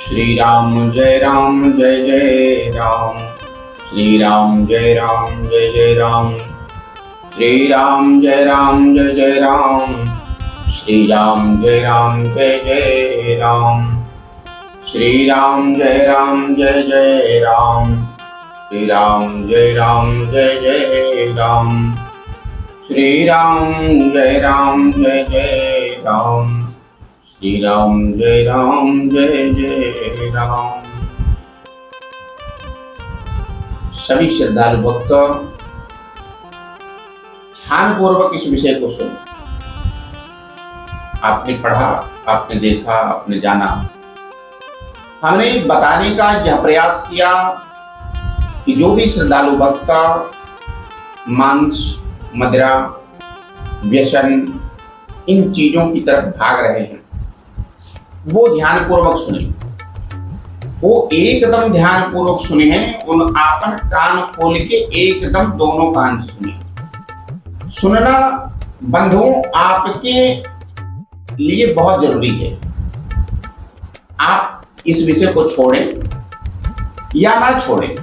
श्री राम जय जय राम। श्री राम जय जय राम। श्री राम जय जय राम। श्री राम जय जय राम। श्री राम जय जय राम। श्री राम जय जय राम। श्री राम जय जय राम। श्री राम जय जय राम। सभी श्रद्धालु भक्त ध्यान पूर्वक इस विषय को सुनो। आपने पढ़ा, आपने देखा, आपने जाना। हमने बताने का यह प्रयास किया कि जो भी श्रद्धालु भक्त मांस, मदिरा, व्यसन, इन चीजों की तरफ भाग रहे हैं वो ध्यान पूर्वक सुने। वो एकदम ध्यान पूर्वक सुने हैं। उन आपन कान खोल के एकदम दोनों कान से सुने। सुनना बंधुओं आपके लिए बहुत जरूरी है। आप इस विषय को छोड़ें या ना छोड़ें,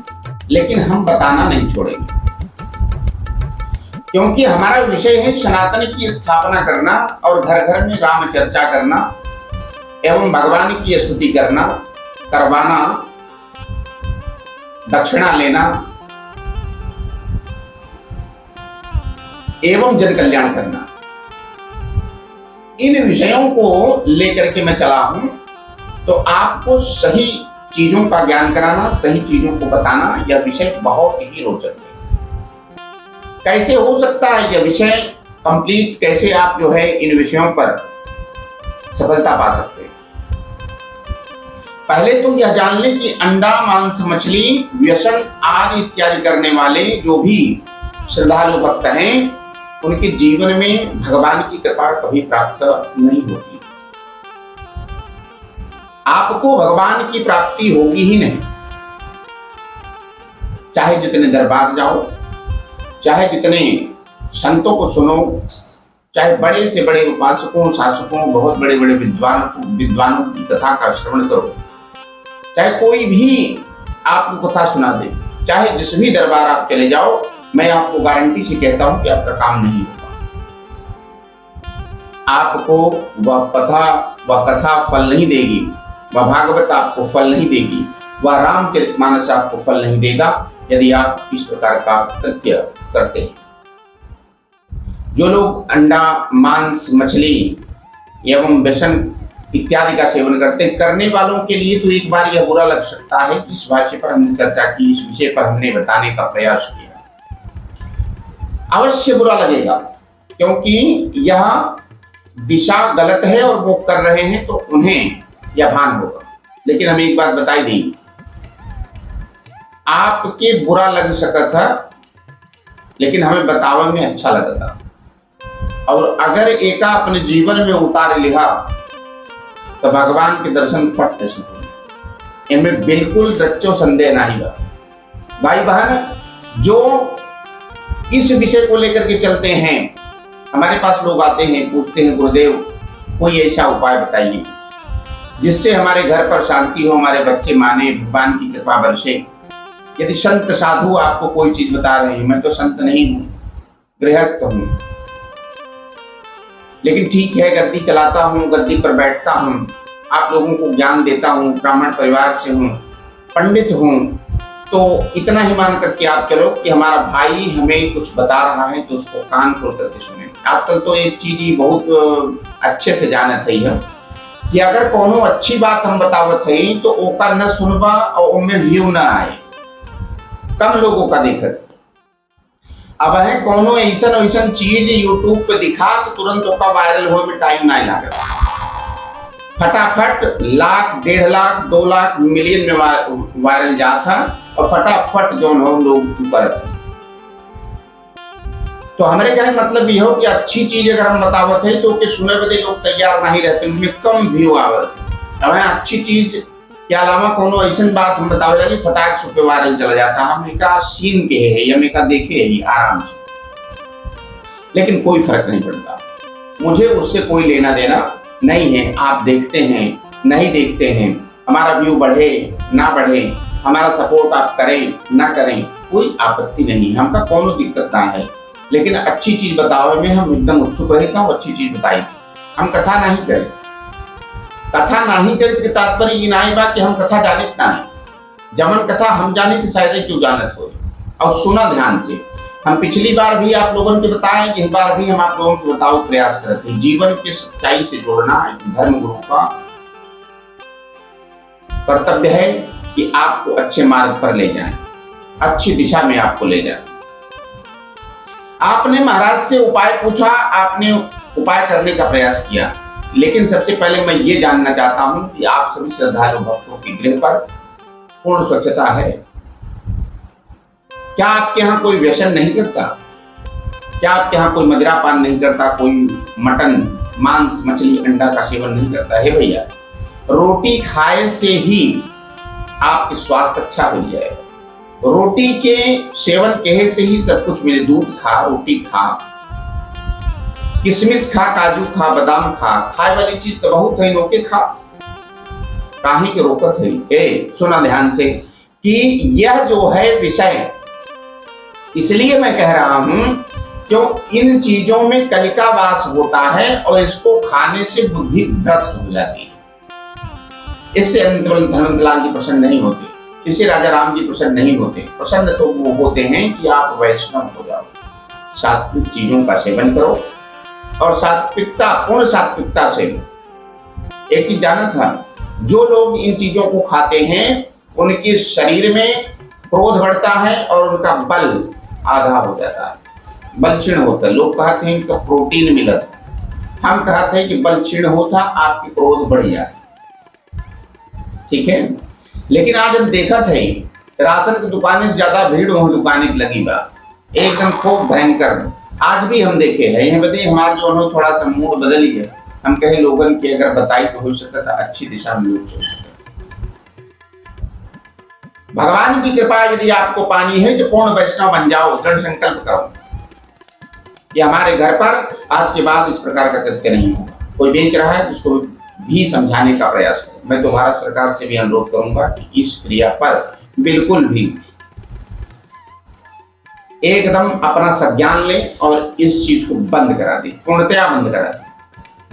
लेकिन हम बताना नहीं छोड़ेंगे, क्योंकि हमारा विषय है सनातन की स्थापना करना और घर घर में राम चर्चा करना एवं भगवान की स्तुति करना, करवाना, दक्षिणा लेना एवं जन कल्याण करना। इन विषयों को लेकर के मैं चला हूं, तो आपको सही चीजों का ज्ञान कराना, सही चीजों को बताना, यह विषय बहुत ही रोचक है। कैसे हो सकता है यह विषय कंप्लीट, कैसे आप जो है इन विषयों पर सफलता पा सकते हैं। पहले तो यह जान लें कि अंडा, मांस, मछली, व्यसन आदि इत्यादि करने वाले जो भी श्रद्धालु भक्त हैं, उनके जीवन में भगवान की कृपा कभी प्राप्त नहीं होती। आपको भगवान की प्राप्ति होगी ही नहीं, चाहे जितने दरबार जाओ, चाहे जितने संतों को सुनो, चाहे बड़े से बड़े उपासकों, शासकों, बहुत बड़े बड़े विद्वानों की कथा का श्रवण करो, चाहे कोई भी आपको कथा सुना दे, चाहे जिस भी दरबार आप चले जाओ, मैं आपको गारंटी से कहता हूं कि आपका काम नहीं होगा। आपको वह कथा फल नहीं देगी, वह भागवत आपको फल नहीं देगी, वह रामचरितमानस आपको फल नहीं देगा यदि आप इस प्रकार का कृत्य करते हैं। जो लोग अंडा, मांस, मछली एवं व्यसन इत्यादि का सेवन करने वालों के लिए तो एक बार यह बुरा लग सकता है कि इस विषय पर हमने चर्चा की, इस विषय पर हमने बताने का प्रयास किया। अवश्य बुरा लगेगा, क्योंकि यह दिशा गलत है और वो कर रहे हैं, तो उन्हें यह भान होगा। लेकिन हम एक बात बताई दी, आपके बुरा लग सकता था, लेकिन हमें बतावे में अच्छा लगता। और अगर एका अपने जीवन में उतार लिया तो भगवान के दर्शन फट सकते, इनमें बिल्कुल रच्चो संदेह नहीं बा। भाई बहन, जो इस विषय को लेकर के चलते हैं, हमारे पास लोग आते हैं, पूछते हैं गुरुदेव कोई ऐसा उपाय बताइए जिससे हमारे घर पर शांति हो, हमारे बच्चे माने, भगवान की कृपा बरसे। यदि संत साधु आपको कोई चीज बता रहे हैं, मैं तो संत नहीं हूं, गृहस्थ हूं, लेकिन ठीक है, गद्दी चलाता हूं, गद्दी पर बैठता हूं, आप लोगों को ज्ञान देता हूं, ब्राह्मण परिवार से हूं, पंडित हूं, तो इतना ही मान करके आप चलो कि हमारा भाई हमें कुछ बता रहा है तो उसको कान खोल करके सुने। आजकल तो एक चीज ही बहुत अच्छे से जानत है कि अगर कोनो अच्छी बात हम बतावत है तो ओका न सुनबा और उनमें व्यू न आए, कम लोगों का देखत। अब है कोनो ऐसा चीज यूट्यूब पे दिखा तो तुरंत ओका वायरल हो में टाइम नहीं लगा। फटाफट लाख, 1.5 लाख, 2 लाख, मिलियन में वायरल जाता और फटाफट जो लोग करते। तो हमारे कहने मतलब यह हो कि अच्छी चीज अगर हम बतावत है तो सुने बदे लोग तैयार नहीं रहते, उनमें कम व्यू आवत। अब अच्छी चीज के अलावा कोनो ऐसा बात हम बतावे लगे फटाक से वायरल चला जाता, हम एका सीन के है या मेका देखे है आराम से, लेकिन कोई फर्क नहीं पड़ता। मुझे उससे कोई लेना देना नहीं है। आप देखते हैं नहीं देखते हैं, हमारा व्यू बढ़े ना बढ़े, हमारा सपोर्ट आप करें ना करें, कोई आपत्ति नहीं, हमका कोनो दिक्कत ना है। लेकिन अच्छी चीज बतावे में हम एकदम उत्सुक रहता हूँ, अच्छी चीज बताई। हम कथा नहीं करें, कथा नहीं करें के तात्पर्य ये नहीं बा कि हम कथा जानित ना है। जमन कथा हम जानी तो शायद क्यों जानत हो। और सुना ध्यान से, हम पिछली बार भी आप लोगों को बताएं, इस बार भी हम आप लोगों को बताओ प्रयास करते हैं। जीवन के सच्चाई से जोड़ना धर्म गुरु का कर्तव्य है कि आपको अच्छे मार्ग पर ले जाएं, अच्छी दिशा में आपको ले जाएं। आपने महाराज से उपाय पूछा, आपने उपाय करने का प्रयास किया, लेकिन सबसे पहले मैं ये जानना चाहता हूं कि आप सभी श्रद्धालु भक्तों के गृह पर पूर्ण स्वच्छता है? क्या आपके यहाँ कोई व्यसन नहीं करता? क्या आपके यहाँ कोई मदिरा पान नहीं करता? कोई मटन, मांस, मछली, अंडा का सेवन नहीं करता है? भैया, रोटी खाए से ही आपके स्वास्थ्य अच्छा हो जाएगा। रोटी के सेवन कहे से ही सब कुछ मिले। दूध खा, रोटी खा, किशमिश खा, काजू खा, बादाम खा, खाए वाली चीज तो बहुत है, रोके खा, काहे के रोकत है। सुना ध्यान से कि यह जो है विषय, इसलिए मैं कह रहा हूं क्यों इन चीजों में कलिका वास होता है और इसको खाने से बुद्धि भ्रष्ट हो जाती है। इससे धनवंत लाल जी प्रसन्न नहीं होते, इससे राजा राम जी प्रसन्न नहीं होते। प्रसन्न तो वो होते हैं कि आप वैष्णव हो जाओ, सात्विक चीजों का सेवन करो और सात्विकता, पूर्ण सात्विकता से। एक चीज जाना था, जो लोग इन चीजों को खाते हैं उनके शरीर में क्रोध बढ़ता है और उनका बल आधा हो जाता है, बल क्षीण होता है। लोग कहते हैं कि प्रोटीन मिलत, हम कहते हैं कि बल क्षीण होता, आपकी क्रोध बढ़ जाए। ठीक है, लेकिन आज हम देखा थे राशन की दुकानें से ज्यादा भीड़ वहां दुकानें लगी बा, एकदम खूब भयंकर। आज भी हम देखे हैं, यह बताइए हमारा जो थोड़ा सा मूड बदल ही है। हम कहे लोगन की अगर बताई तो हो सकता था अच्छी दिशा में लोग चल सके। भगवान की कृपा यदि आपको पानी है तो पूर्ण वैष्णव बन जाओ, दृढ़ संकल्प करो कि हमारे घर पर आज के बाद इस प्रकार का कृत्य नहीं होगा। कोई बेच रहा है उसको भी समझाने का प्रयास करो। मैं तो भारत सरकार से भी अनुरोध करूंगा कि इस क्रिया पर बिल्कुल भी एकदम अपना संज्ञान ले और इस चीज को बंद करा दे, पूर्णतया बंद करा दे,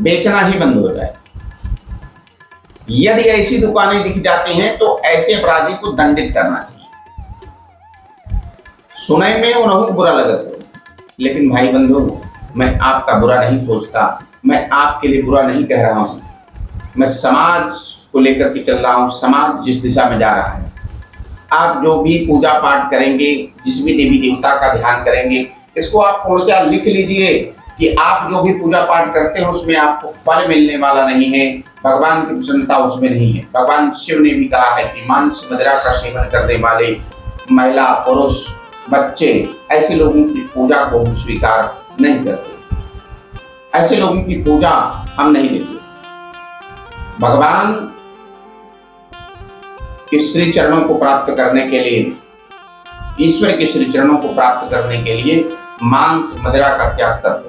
बेचना ही बंद हो जाए। यदि ऐसी दुकानें दिख जाती हैं तो ऐसे अपराधी को दंडित करना चाहिए। सुनाई में उन्हें बुरा लगता हो, लेकिन भाई बंधु, मैं आपका बुरा नहीं सोचता, मैं आपके लिए बुरा नहीं कह रहा हूं। मैं समाज को लेकर के चल रहा हूं। समाज जिस दिशा में जा रहा है, आप जो भी पूजा पाठ करेंगे, जिस भी देवी देवता का ध्यान करेंगे, इसको आप पूर्णतः लिख लीजिए कि आप जो भी पूजा पाठ करते हैं उसमें आपको फल मिलने वाला नहीं है, भगवान की प्रसन्नता उसमें नहीं है। भगवान शिव ने भी कहा है कि मांस मदिरा का सेवन करने वाले महिला, पुरुष, बच्चे, ऐसे लोगों की पूजा को हम स्वीकार नहीं करते, ऐसे लोगों की पूजा हम नहीं लेते। भगवान के श्री चरणों को प्राप्त करने के लिए, ईश्वर के श्री चरणों को प्राप्त करने के लिए मांस मदिरा का त्याग कर दो।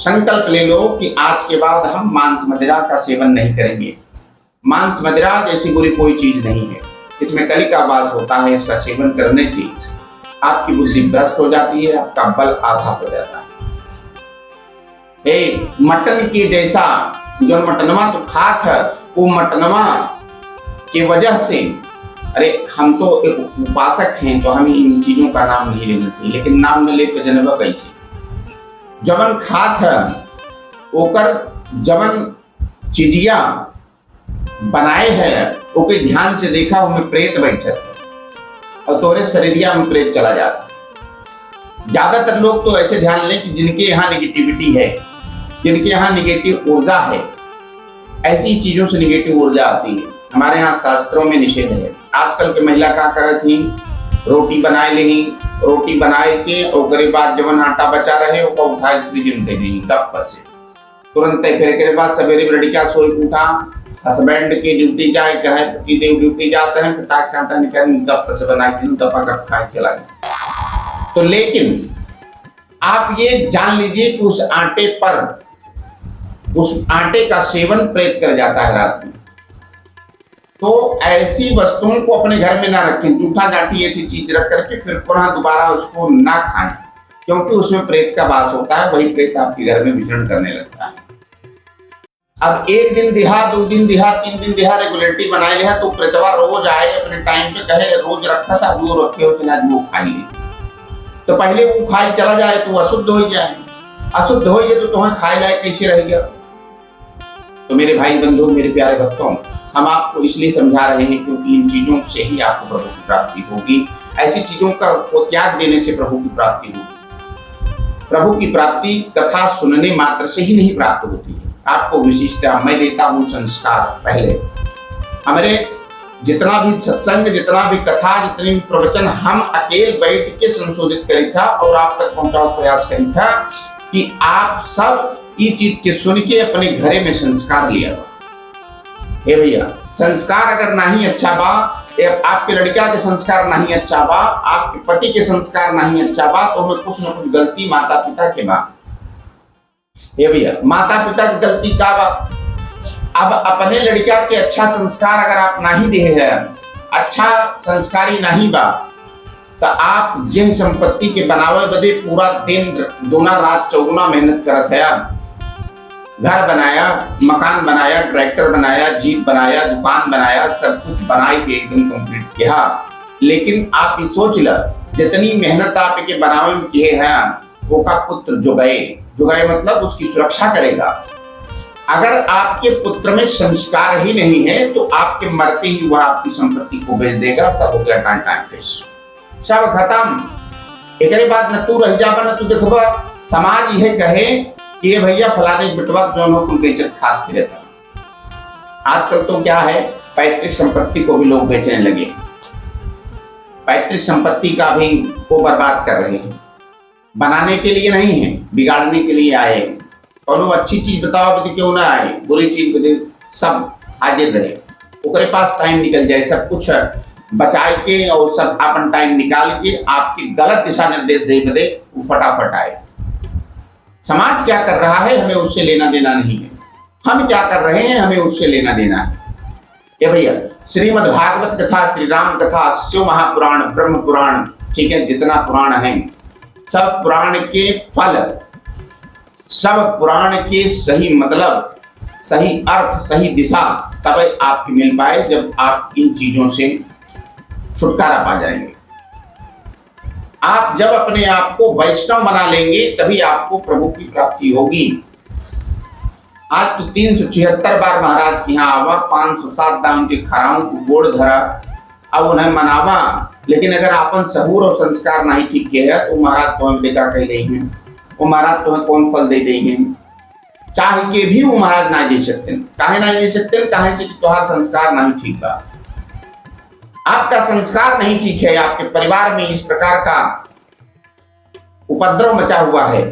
संकल्प ले लो कि आज के बाद हम मांस मदिरा का सेवन नहीं करेंगे। मांस मदिरा जैसी बुरी कोई चीज नहीं है, इसमें कलिका वास होता है। इसका सेवन करने से आपकी बुद्धि भ्रष्ट हो जाती है, आपका बल आधा हो जाता है। मटन के जैसा जो मटनवा तो खात है, वो मटनवा की वजह से, अरे हम तो एक उपासक हैं तो हमें इन चीजों का नाम नहीं लेना चाहिए, लेकिन नाम न ले तो जनवा कैसे। जवन खात है ओकर जवन चीजिया बनाए है, ओके ध्यान से देखा उनमें प्रेत बैठत और तोरे शरीरिया में प्रेत चला जाता। ज्यादातर लोग तो ऐसे ध्यान लें कि जिनके यहाँ नेगेटिविटी है, जिनके यहाँ नेगेटिव ऊर्जा है, ऐसी चीजों से नेगेटिव ऊर्जा आती है। हमारे यहाँ शास्त्रों में निषेध है। आजकल के महिला क्या कर थी, रोटी बनाए ली, रोटी बनाए के और बाद जवन आटा बचा रहे वो उठा फ्रिज में दे दी गप से तुरंत। फिर के बाद सवेरे लड़कियां सोई उठा, हस्बैंड की ड्यूटी जाए, कहे पतिदेव ड्यूटी जाते हैं, टाक से आटा निकाल गप से बना के दपा गप खा के चला गया। तो लेकिन आप ये जान लीजिए कि उस आटे पर, उस आटे का सेवन प्रेत कर जाता है रात में। तो ऐसी वस्तुओं को अपने घर में ना रखें, जूठा जाठी ऐसी चीज रख करके फिर पुनः दोबारा उसको ना खाएं, क्योंकि उसमें प्रेत का वास होता है, वही प्रेत आपके घर में विचरण करने लगता है। अब एक दिन दिहा, 2 दिन दिहा, 3 दिन दिहा, रेगुलेटरी बनाए लिया तो प्रेतवा रोज आए अपने टाइम पे, कहे रोज रखा था वो रखे हो चला वो खा लिए, तो पहले वो खाई चला जाए तो अशुद्ध हो जाए, अशुद्ध हो गए तो तुम्हें खाए लायक कैसे रह गया। तो मेरे भाई बंधु, मेरे प्यारे भक्तों, हम आपको इसलिए समझा रहे हैं क्योंकि इन चीजों से ही आपको प्रभु की प्राप्ति होगी। ऐसी चीजों का को त्याग देने से प्रभु की प्राप्ति होगी। प्रभु की प्राप्ति कथा सुनने मात्र से ही नहीं प्राप्त होती है, आपको विशिष्टता मैं देता हूँ संस्कार। पहले हमारे जितना भी सत्संग, जितना भी कथा, जितने भी प्रवचन हम अकेले बैठ के संशोधित करी था और आप तक पहुंचाओ प्रयास करी था कि आप सब ये चीज के सुन के अपने घरे में संस्कार लिया। हे भैया, संस्कार अगर नहीं अच्छा बा, आपके लड़का के संस्कार नहीं अच्छा बा, आपके पति के संस्कार नहीं अच्छा बा, तो हमें कुछ न कुछ गलती माता पिता के बा। हे भैया, माता पिता की गलती का बा? अब अपने लड़का के अच्छा संस्कार अगर आप नहीं दे है, अच्छा संस्कारी नहीं बा, तो आप जिन संपत्ति के बनावे बदे पूरा दिन दोना रात चौगुना मेहनत करत है, घर बनाया, मकान बनाया, ट्रैक्टर बनाया, जीप बनाया, दुकान बनाया, सब कुछ बनाई के एकदम कंप्लीट किया, लेकिन आप ये सोच ल जितनी मेहनत आपके बनावे में किए हैं वो का पुत्र जुगाए, जुगाए मतलब उसकी सुरक्षा करेगा। अगर आपके पुत्र में संस्कार ही नहीं है तो आपके मरते ही वह आपकी संपत्ति को बेच देगा, सब हो गया टाइम फिश, सब खत्म। एक बात न तू रह जाबा न तू देखबा, समाज यह कहे कि ये भैया फलाने बिटवा जो हो तुम बेचत खाद के रहता। आजकल तो क्या है, पैतृक संपत्ति को भी लोग बेचने लगे, पैतृक संपत्ति का भी वो बर्बाद कर रहे हैं, बनाने के लिए नहीं है, बिगाड़ने के लिए आए। कौन अच्छी चीज बताओ बदे क्यों ना आए, बुरी चीज बदे सब हाजिर रहे, ओकरे पास टाइम निकल जाए, सब कुछ बचाए के और सब अपन टाइम निकाल के आपकी गलत दिशा निर्देश दे बदे वो फटाफट आए। समाज क्या कर रहा है हमें उससे लेना देना नहीं है, हम क्या कर रहे हैं हमें उससे लेना देना है। ये भैया, श्रीमद् भागवत कथा, श्री राम कथा, शिव महापुराण, ब्रह्म पुराण, ठीक है, जितना पुराण है सब पुराण के फल, सब पुराण के सही मतलब, सही अर्थ, सही दिशा तब आपकी मिल पाए जब आप इन चीजों से छुटकारा पा जाएंगे। आप जब अपने आप को वैष्णव बना लेंगे तभी आपको प्रभु की प्राप्ति होगी। आज तो 376 बार महाराज के यहाँ आवा, 507 दाम के खराओं को गोड़ धरा, अब उन्हें मनावा, लेकिन अगर आपन सहूर और संस्कार नहीं ठीक किया है तो महाराज तुम्हें देखा कह देंगे, वो महाराज तुम्हें कौन फल दे देंगे, चाहे के भी वो महाराज नहीं दे सकते। काहे नहीं दे सकते? काहे से कि तुम्हारा संस्कार नहीं ठीक बा, आपका संस्कार नहीं ठीक है, आपके परिवार में इस प्रकार का उपद्रव मचा हुआ है।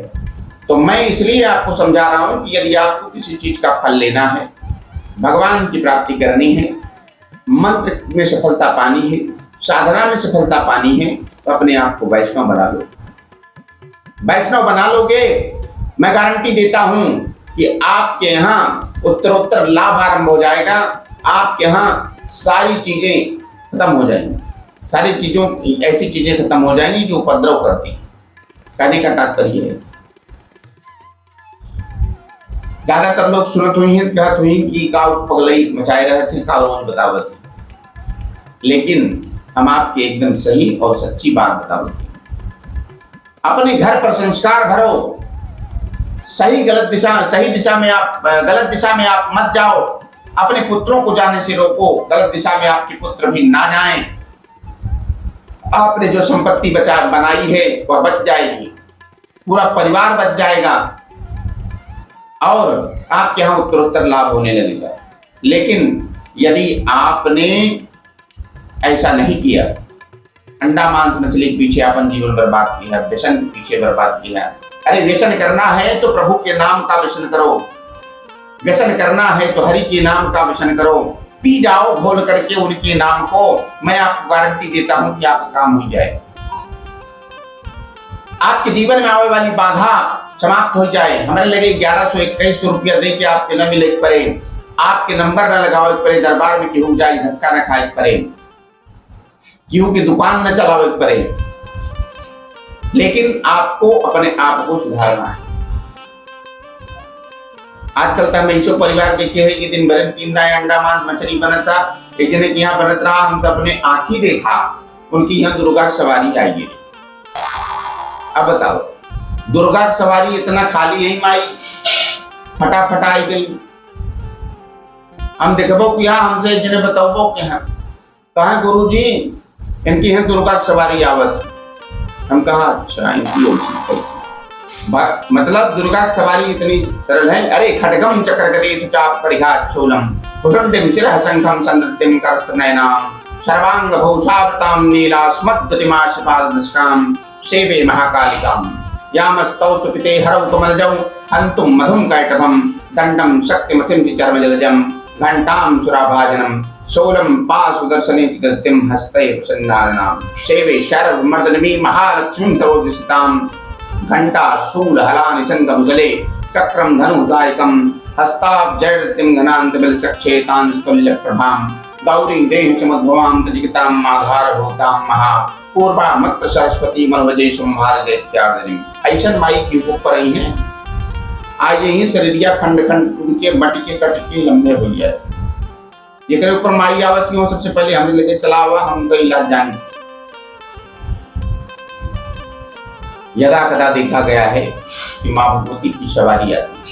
तो मैं इसलिए आपको समझा रहा हूं कि यदि आपको किसी चीज का फल लेना है, भगवान की प्राप्ति करनी है, मंत्र में सफलता पानी है, साधना में सफलता पानी है, तो अपने आप को वैष्णव बना लो। वैष्णव बना लोगे, मैं गारंटी देता हूं कि आपके यहाँ उत्तरोत्तर लाभ आरंभ हो जाएगा, आपके यहाँ सारी चीजें खत्म हो जाएंगी, सारी चीजों ऐसी चीजें खत्म हो जाएंगी जो उपद्रव करती हैं। कहने का तात्पर्य है, ज्यादातर लोग सुनत हुई हैं, कहत हुई कि काउ पगलई मचाए रहे थे, काउ रोज बतावत थे, लेकिन हम आपकी एकदम सही और सच्ची बात बतावत थे। अपने घर पर संस्कार भरो, सही गलत दिशा, सही दिशा में आप, गलत दिशा में आप मत जाओ, अपने पुत्रों को जाने से रोको, गलत दिशा में आपके पुत्र भी ना जाएं। आपने जो संपत्ति बनाई है वह बच जाएगी, पूरा परिवार बच जाएगा और आपके यहाँ उत्तरोत्तर लाभ होने लगेगा। लेकिन यदि आपने ऐसा नहीं किया, अंडा मांस मछली के पीछे अपन जीवन बर्बाद किया है, व्यसन के पीछे बर्बाद किया है। अरे व्यसन करना है तो प्रभु के नाम का व्यसन करो, व्यसन करना है तो हरि के नाम का व्यसन करो, पी जाओ घोल करके उनके नाम को, मैं आपको गारंटी देता हूं कि आपका काम हो जाए, आपके जीवन में आने वाली बाधा समाप्त हो जाए। हमारे लगे 1121 रुपया दे के आपके न मिले पड़े, आपके नंबर न लगावे पड़े, दरबार में केहू जाए धक्का न खाए पड़े, केहू की दुकान न चलावे पड़े, लेकिन आपको अपने आप को सुधारना है। आजकल तो मैं इसो परिवार देखे है कि दिन भर तीन दाए अंडा मांस मछली बनता, एक जने के यहाँ बनत रहा, हम तो अपने आंखी देखा उनकी यहाँ दुर्गा की सवारी आई है। अब बताओ, दुर्गा की सवारी इतना खाली है माई, फटाफट आई गई। हम देखबो कि यहाँ हमसे जिन्हें बताओ कि हाँ कहा गुरु जी इनकी यहाँ दुर्गा की सवारी आवत। हम कहा अच्छा इनकी मतलब दुर्गा की सवारी इतनी सरल है। अरे खड्गम चक्रगदे सुचाप परिघात शूलम भुषुंडिम शिरःशंखम संदृतिम करस्तनयनाम सर्वांग भूषावृताम नीलास्मद्गतिमाशपाददशकाम सेवे महाकालिकाम यामस्तौ सुपिते हरौ कमलजौ हन्तुं मधुं कैटभं दण्डं शक्तिमसिं चर्मजलजं घण्टां सुराभाजनं शूलं पाशुदर्शने चिदृतिं हस्तै प्रसन्नानां सेवे शर्वमर्दनमी महालक्ष्मीं तरोजसितां घण्टा शूल हलानि शङ्खमुसले चक्रं धनुसायकं हस्ताब्जैर्तिं घनान्तमिलसक्षेतां स्तुल्यप्रभां गौरी देहि समुद्भवां त्रिजगतां आधारभूतां महा पूर्वा मत्र सरस्वती मनोवजे संभाल इत्यादि। ऐसन माई की ऊपर ही है। आज यही शरीरिया खंड खंड टूट के मट के कट के लंबे हो गया है। ये ऊपर माई आवत क्यों, सबसे पहले हमें लेके चला हुआ, हम तो इलाज जाने। यदा कदा देखा गया है कि माँ भगवती की सवारी आती है।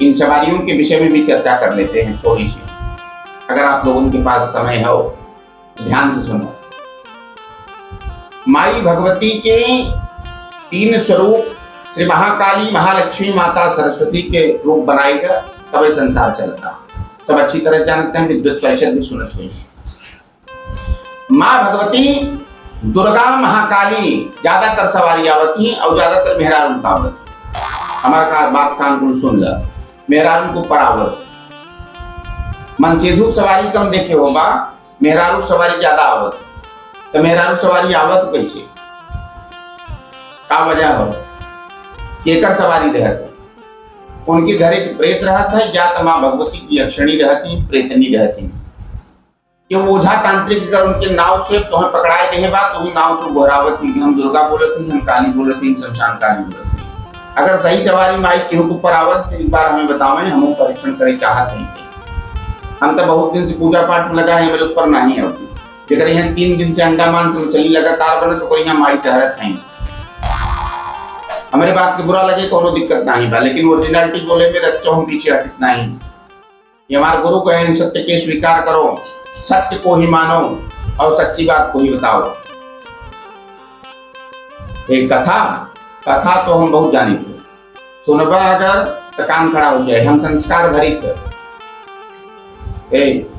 इन सवारियों के विषय में भी चर्चा कर लेते हैं थोड़ी सी, अगर आप लोगों के पास समय हो तो ध्यान से सुनो। माई भगवती के तीन स्वरूप श्री महाकाली, महालक्ष्मी, माता सरस्वती के रूप बनाएगा तब संसार चलता। सब अच्छी तरह जानते हैं, विद्युत परिषद भी सुनते हैं। माँ भगवती दुर्गा महाकाली ज्यादातर सवारी आवती और ज्यादातर मेहरारू आवत। हमारा बात कानपुर सुन ला, मेहरारू को परावत। मनसेधु सवारी कम देखे होगा, मेहरारू सवारी ज्यादा आवत। तो मेहरारू सवारी आवत कैसे, का वजह हो, केकर सवारी रहता? उनके घर एक प्रेत रहता है, या तो माँ भगवती की यक्षिणी रहती, प्रेतनी रहती। कि ओझा तांत्रिक अगर उनके नाव से तो हम पकड़ाए रहे बात, तो नाव से गोरावत थी, हम दुर्गा बोलत थी, हम काली बोलत थी, शमशान काली बोलत थी। अगर सही सवारी माई के ऊपर आवत तो एक बार हमें बतावें, हम परीक्षण करे चाहत नहीं। हम तो बहुत दिन से पूजा पाठ में लगा है, मेरे ऊपर नहीं होती। अगर यहाँ 3 दिन से अंडा मांस मछली लगातार बने तो यहाँ माई ठहरत है। हमारे बात के बुरा लगे कोनो दिक्कत नहीं बा, लेकिन ओरिजिनलिटी बोले में रखो, हम पीछे हटिस नहीं। ये हमारे गुरु कहे सत्य के स्वीकार करो, सत्य को ही मानो और सच्ची बात को ही बताओ। एक कथा तो हम बहुत जानी थे, सुनबा अगर तो कान खड़ा हो जाए। हम संस्कार भरित है,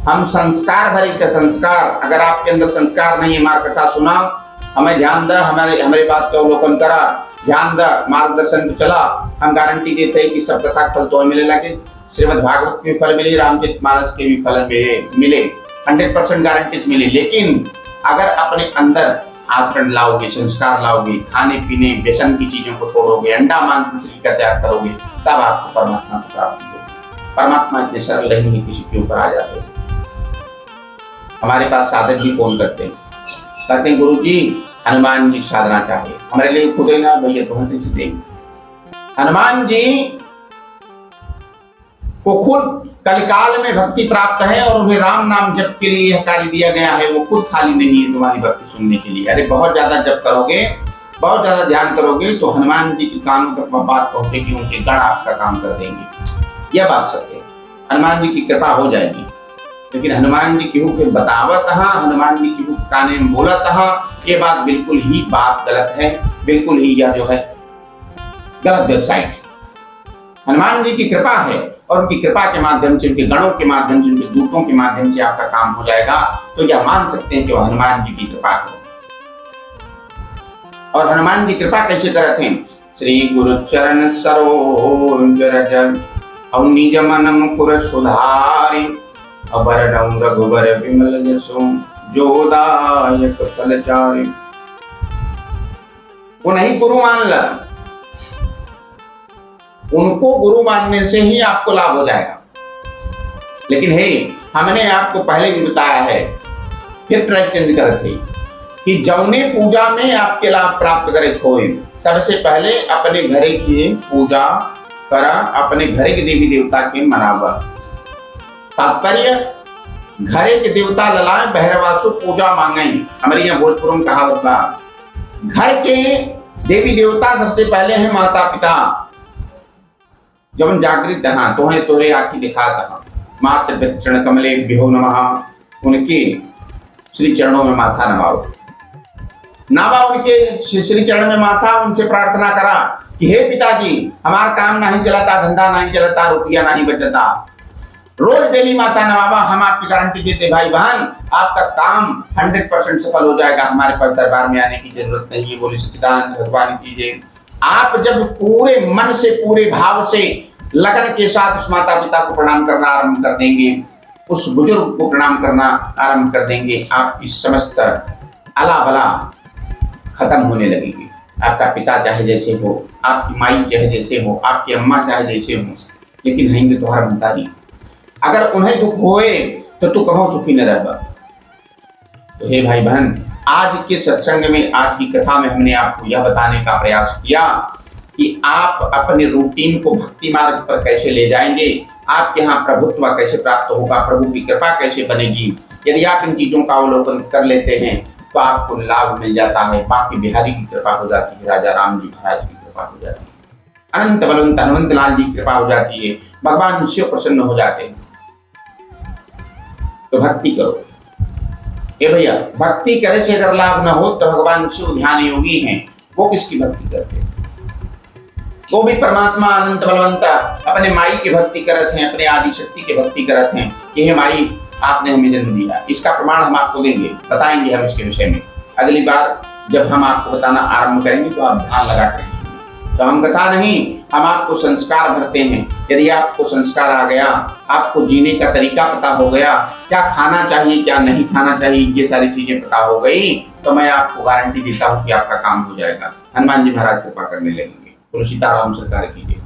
हम संस्कार भरित है। संस्कार, अगर आपके अंदर संस्कार नहीं है, हमारी कथा सुना, हमें ध्यान द, हमारी बात का अवलोकन करा, ध्यान द, मार्गदर्शन पे चला। हम गारंटी देते हैं कि सब कथा फल तो मिले लगे। श्रीमद् भागवत के भी फल मिले, रामचरितमानस के भी फल मिले 100% गारंटी से मिले। लेकिन अगर अपने अंदर आचरण लाओगे, संस्कार लाओगे, खाने पीने व्यसन की चीजों को छोड़ोगे, अंडा मांस मछली का त्याग करोगे, तब आपको परमात्मा को प्राप्ति होगी। परमात्मा इतने सरल नहीं है किसी के ऊपर आ जाते। हमारे पास साधक भी फोन करते हैं, कहते हैं गुरु जी हनुमान जी साधना चाहिए। हमारे लिए खुद ही ना भैया तो हम देंगे। हनुमान जी को खुद कलिकाल में भक्ति प्राप्त है और उन्हें राम नाम जप के लिए यह कार्य दिया गया है। वो खुद खाली नहीं है तुम्हारी भक्ति सुनने के लिए। अरे बहुत ज्यादा जप करोगे, बहुत ज्यादा ध्यान करोगे तो हनुमान जी के कानों तक वह बात पहुंचेगी, उनके गण आपका काम कर देंगे। यह बात सत्य है, हनुमान जी की कृपा हो जाएगी। लेकिन हनुमान जी केहू के बतावत, हनुमान जी केहू काने में बोलत, ये बात बिल्कुल ही बात गलत है। बिल्कुल ही यह जो है गलत वेबसाइट है। हनुमान जी की कृपा है और उनकी कृपा के माध्यम से, उनके गणों के माध्यम से, उनके दूतों के माध्यम से आपका काम हो जाएगा। तो यह मान सकते हैं कि वह हनुमान जी की कृपा है। और हनुमान जी कृपा कैसे करते हैं? श्री गुरु चरण सरोज रज और निज मन मुकुर सुधारि अबरनम रघुबर विमल जसु जोदायक फलचारि। वो नहीं गुरु मान ला, उनको गुरु मानने से ही आपको लाभ हो जाएगा। लेकिन हे, हमने आपको पहले भी बताया है, फिर ट्रैक चेंज करत है कि जौने पूजा में आपके लाभ प्राप्त करे खोए, सबसे पहले अपने घरे की पूजा करा, अपने घरे के देवी देवता के मनावा। तात्पर्य, घरे के देवता ललाए बहरवासु पूजा मांगे। हमारे यहाँ भोजपुर में कहावत बा, घर के देवी देवता सबसे पहले हैं माता पिता। जब हम जागृत हाँ तो है तोरे आखी दिखाता हाँ, मात्र चरण कमले बिहो नमः, उनके श्री चरणों में माथा नवाओ, नावा उनके श्री चरण में माथा, उनसे प्रार्थना करा कि हे पिताजी, हमारा काम नहीं चलता, धंधा नहीं चलता, रुपया नहीं बचता, रोज डेली माता नवावा। हम आपकी गारंटी देते भाई बहन, आपका काम 100% सफल हो जाएगा। हमारे पास दरबार में आने की जरूरत नहीं है, बोले सच्चिदानंद भगवान कीजिए। आप जब पूरे मन से, पूरे भाव से, लगन के साथ उस माता पिता को प्रणाम करना आरंभ कर देंगे, उस बुजुर्ग को प्रणाम करना आरंभ कर देंगे, आपकी समस्त अला बला खत्म होने लगेगी। आपका पिता चाहे जैसे हो, आपकी माई चाहे जैसे हो, आपकी अम्मा चाहे जैसे हो, लेकिन रहेंगे तुम्हारा भंतारी। अगर उन्हें दुख होए तो तू कभो सुखी न रह। तो हे भाई बहन, आज के सत्संग में, आज की कथा में हमने आपको यह बताने का प्रयास किया कि आप अपने रूटीन को भक्ति मार्ग पर कैसे ले जाएंगे, आपके यहाँ प्रभुत्व कैसे प्राप्त होगा, प्रभु की कृपा कैसे बनेगी। यदि आप इन चीजों का अवलोकन कर लेते हैं तो आपको लाभ मिल जाता है। बाकी बिहारी की कृपा हो जाती है, राजा राम जी महाराज की कृपा हो जाती है, अनंत बलवंत हनुमंत लाल जी की कृपा हो जाती है, भगवान शिव प्रसन्न हो जाते हैं। तो भक्ति करो। ए भैया, भक्ति करे से अगर लाभ न हो तो भगवान शिव ध्यान योगी हैं, वो किसकी भक्ति करते हैं? वो भी परमात्मा अनंत बलवंता अपने माई की भक्ति करते हैं, अपने आदि शक्ति की भक्ति करते हैं कि हे माई, आपने हमें जन्म दिया। इसका प्रमाण हम आपको देंगे, बताएंगे हम इसके विषय में। अगली बार जब हम आपको बताना आरंभ करेंगे तो आप ध्यान लगा करेंगे। तो हम कथा नहीं, हम आपको संस्कार भरते हैं। यदि आपको संस्कार आ गया, आपको जीने का तरीका पता हो गया, क्या खाना चाहिए क्या नहीं खाना चाहिए, ये सारी चीजें पता हो गई, तो मैं आपको गारंटी देता हूँ कि आपका काम हो जाएगा। हनुमान जी महाराज कृपा करने लगेंगे। बोलो सीताराम सरकार कीजिए।